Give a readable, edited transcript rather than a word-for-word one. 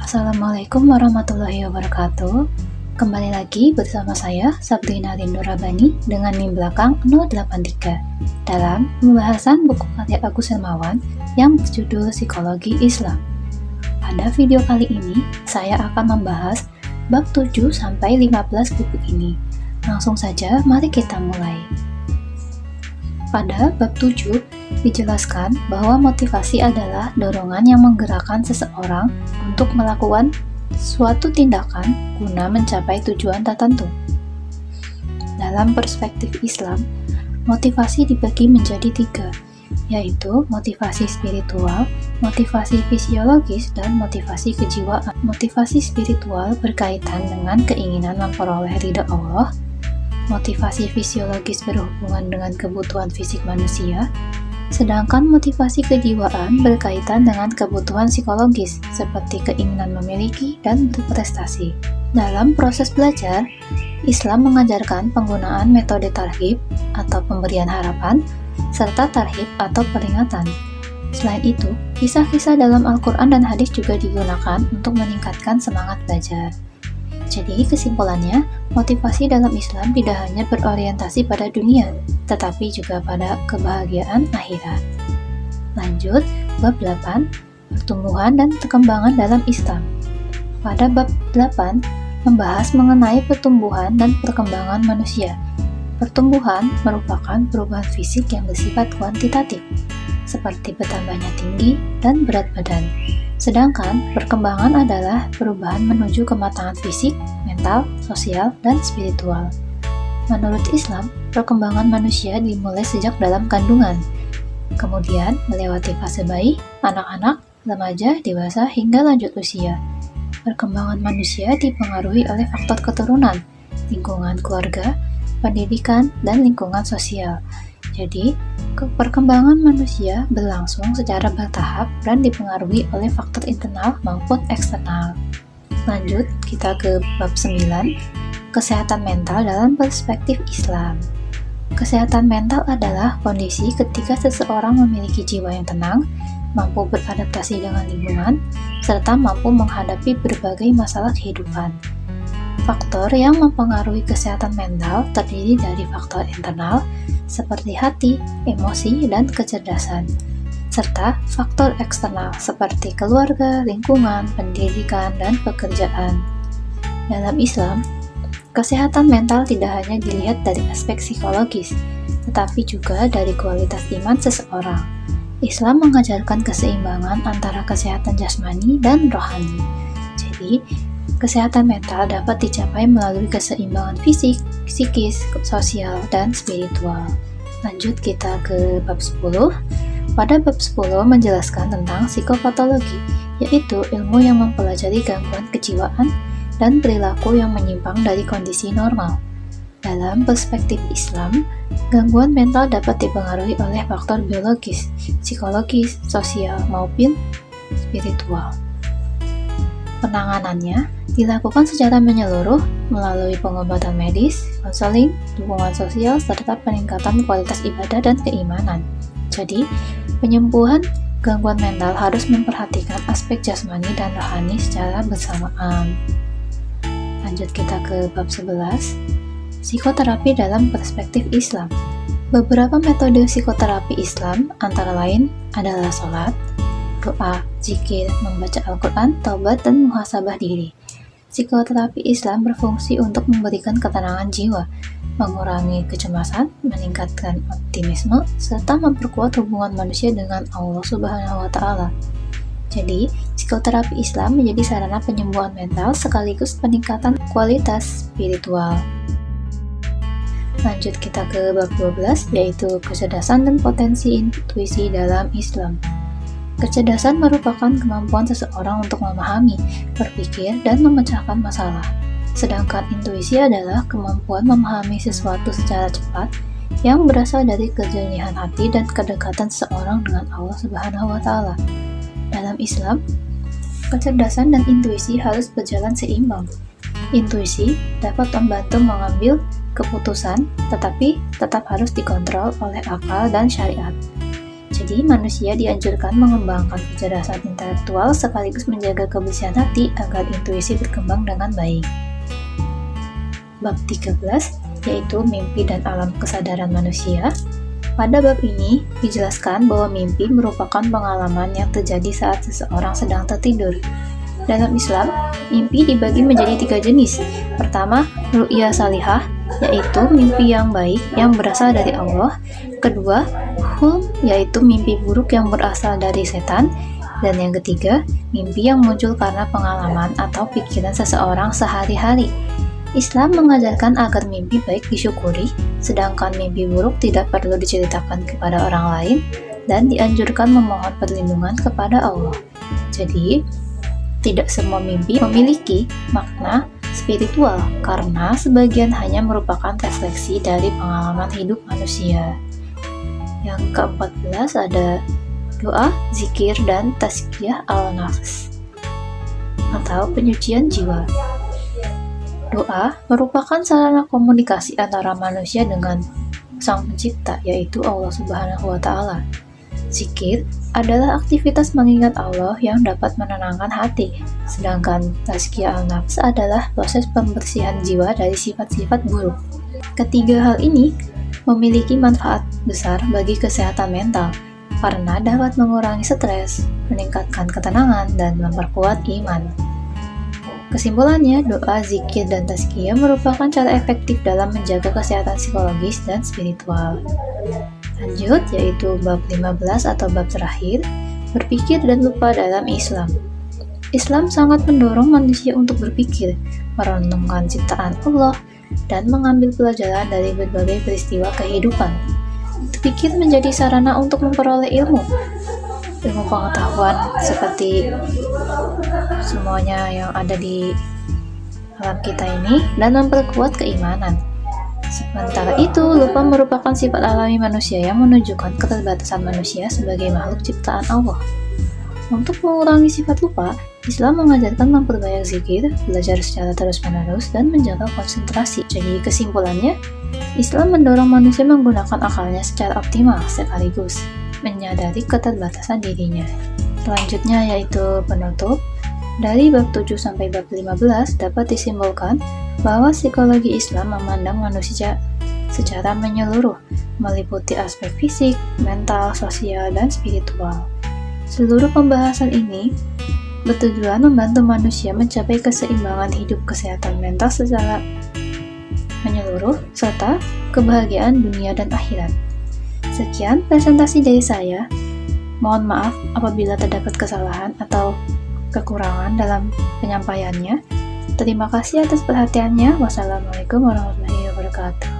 Assalamualaikum warahmatullahi wabarakatuh. Kembali lagi bersama saya, Sabrina Rindu Rabani, dengan NIM belakang 083 dalam pembahasan buku karya Agus Hermawan yang berjudul Psikologi Islam. Pada video kali ini, saya akan membahas bab 7-15 buku ini. Langsung saja, mari kita mulai. Pada bab 7, dijelaskan bahwa motivasi adalah dorongan yang menggerakkan seseorang untuk melakukan suatu tindakan guna mencapai tujuan tertentu. Dalam perspektif Islam, motivasi dibagi menjadi 3, yaitu motivasi spiritual, motivasi fisiologis, dan motivasi kejiwaan. Motivasi spiritual berkaitan dengan keinginan memperoleh ridha Allah. Motivasi fisiologis berhubungan dengan kebutuhan fisik manusia, sedangkan motivasi kejiwaan berkaitan dengan kebutuhan psikologis, seperti keinginan memiliki dan berprestasi. Dalam proses belajar, Islam mengajarkan penggunaan metode tarhib atau pemberian harapan, serta tarhib atau peringatan. Selain itu, kisah-kisah dalam Al-Quran dan hadis juga digunakan untuk meningkatkan semangat belajar. Jadi kesimpulannya, motivasi dalam Islam tidak hanya berorientasi pada dunia, tetapi juga pada kebahagiaan akhirat. Lanjut, bab 8, pertumbuhan dan perkembangan dalam Islam. Pada bab 8, membahas mengenai pertumbuhan dan perkembangan manusia. Pertumbuhan merupakan perubahan fisik yang bersifat kuantitatif, seperti bertambahnya tinggi dan berat badan. Sedangkan perkembangan adalah perubahan menuju kematangan fisik, mental, sosial, dan spiritual. Menurut Islam, perkembangan manusia dimulai sejak dalam kandungan, kemudian melewati fase bayi, anak-anak, remaja, dewasa, hingga lanjut usia. Perkembangan manusia dipengaruhi oleh faktor keturunan, lingkungan keluarga, pendidikan, dan lingkungan sosial. Jadi, perkembangan manusia berlangsung secara bertahap dan dipengaruhi oleh faktor internal maupun eksternal. Lanjut, kita ke bab 9, kesehatan mental dalam perspektif Islam. Kesehatan mental adalah kondisi ketika seseorang memiliki jiwa yang tenang, mampu beradaptasi dengan lingkungan, serta mampu menghadapi berbagai masalah kehidupan. Faktor yang mempengaruhi kesehatan mental terdiri dari faktor internal, seperti hati, emosi, dan kecerdasan, serta faktor eksternal seperti keluarga, lingkungan, pendidikan, dan pekerjaan. Dalam Islam, kesehatan mental tidak hanya dilihat dari aspek psikologis, tetapi juga dari kualitas iman seseorang. Islam mengajarkan keseimbangan antara kesehatan jasmani dan rohani. Jadi, kesehatan mental dapat dicapai melalui keseimbangan fisik, psikis, sosial, dan spiritual. Lanjut kita ke bab 10. Pada bab 10 menjelaskan tentang psikopatologi, yaitu ilmu yang mempelajari gangguan kejiwaan dan perilaku yang menyimpang dari kondisi normal. Dalam perspektif Islam, gangguan mental dapat dipengaruhi oleh faktor biologis, psikologis, sosial, maupun spiritual. Penanganannya dilakukan secara menyeluruh melalui pengobatan medis, konseling, dukungan sosial, serta peningkatan kualitas ibadah dan keimanan. Jadi, penyembuhan gangguan mental harus memperhatikan aspek jasmani dan rohani secara bersamaan. Lanjut kita ke bab 11, psikoterapi dalam perspektif Islam. Beberapa metode psikoterapi Islam antara lain adalah sholat, doa, zikir, membaca Al-Quran, taubat, dan muhasabah diri. Psikoterapi Islam berfungsi untuk memberikan ketenangan jiwa, mengurangi kecemasan, meningkatkan optimisme, serta memperkuat hubungan manusia dengan Allah Subhanahu wa Ta'ala. Jadi, psikoterapi Islam menjadi sarana penyembuhan mental sekaligus peningkatan kualitas spiritual. Lanjut kita ke bab 12, yaitu kecerdasan dan potensi intuisi dalam Islam. Kecerdasan merupakan kemampuan seseorang untuk memahami, berpikir, dan memecahkan masalah. Sedangkan intuisi adalah kemampuan memahami sesuatu secara cepat yang berasal dari kejernihan hati dan kedekatan seseorang dengan Allah Subhanahu wa Ta'ala. Dalam Islam, kecerdasan dan intuisi harus berjalan seimbang. Intuisi dapat membantu mengambil keputusan, tetapi tetap harus dikontrol oleh akal dan syariat. Jadi, manusia dianjurkan mengembangkan kecerdasan intelektual sekaligus menjaga kebersihan hati agar intuisi berkembang dengan baik. Bab 13, yaitu mimpi dan alam kesadaran manusia. Pada bab ini, dijelaskan bahwa mimpi merupakan pengalaman yang terjadi saat seseorang sedang tertidur. Dalam Islam, mimpi dibagi menjadi 3 jenis. Pertama, ru'ya salihah, yaitu mimpi yang baik yang berasal dari Allah. Kedua, hulm, yaitu mimpi buruk yang berasal dari setan. Dan yang ketiga, mimpi yang muncul karena pengalaman atau pikiran seseorang sehari-hari. Islam mengajarkan agar mimpi baik disyukuri, sedangkan mimpi buruk tidak perlu diceritakan kepada orang lain, dan dianjurkan memohon perlindungan kepada Allah. Jadi, tidak semua mimpi memiliki makna spiritual, karena sebagian hanya merupakan refleksi dari pengalaman hidup manusia. Yang ke-14 ada doa, zikir, dan tazkiyah al-nafs, atau penyucian jiwa. Doa merupakan sarana komunikasi antara manusia dengan Sang Pencipta, yaitu Allah Subhanahu wa Ta'ala. Zikir adalah aktivitas mengingat Allah yang dapat menenangkan hati, sedangkan tazkiyah al-nafs adalah proses pembersihan jiwa dari sifat-sifat buruk. Ketiga hal ini memiliki manfaat besar bagi kesehatan mental, karena dapat mengurangi stres, meningkatkan ketenangan, dan memperkuat iman. Kesimpulannya, doa, zikir, dan tazkiyah merupakan cara efektif dalam menjaga kesehatan psikologis dan spiritual. Lanjut, yaitu bab 15 atau bab terakhir, berpikir dan lupa dalam Islam. Islam sangat mendorong manusia untuk berpikir, merenungkan ciptaan Allah, dan mengambil pelajaran dari berbagai peristiwa kehidupan. Berpikir menjadi sarana untuk memperoleh ilmu pengetahuan seperti semuanya yang ada di alam kita ini, dan memperkuat keimanan. Sementara itu, lupa merupakan sifat alami manusia yang menunjukkan keterbatasan manusia sebagai makhluk ciptaan Allah. Untuk mengurangi sifat lupa, Islam mengajarkan memperbanyak zikir, belajar secara terus-menerus, dan menjaga konsentrasi. Jadi kesimpulannya, Islam mendorong manusia menggunakan akalnya secara optimal sekaligus menyadari keterbatasan dirinya. Selanjutnya yaitu penutup. Dari bab 7 sampai bab 15 dapat disimpulkan bahwa psikologi Islam memandang manusia secara menyeluruh, meliputi aspek fisik, mental, sosial, dan spiritual. Seluruh pembahasan ini bertujuan membantu manusia mencapai keseimbangan hidup, kesehatan mental secara menyeluruh, serta kebahagiaan dunia dan akhirat. Sekian presentasi dari saya. Mohon maaf apabila terdapat kesalahan atau kekurangan dalam penyampaiannya. Terima kasih atas perhatiannya. Wassalamualaikum warahmatullahi wabarakatuh.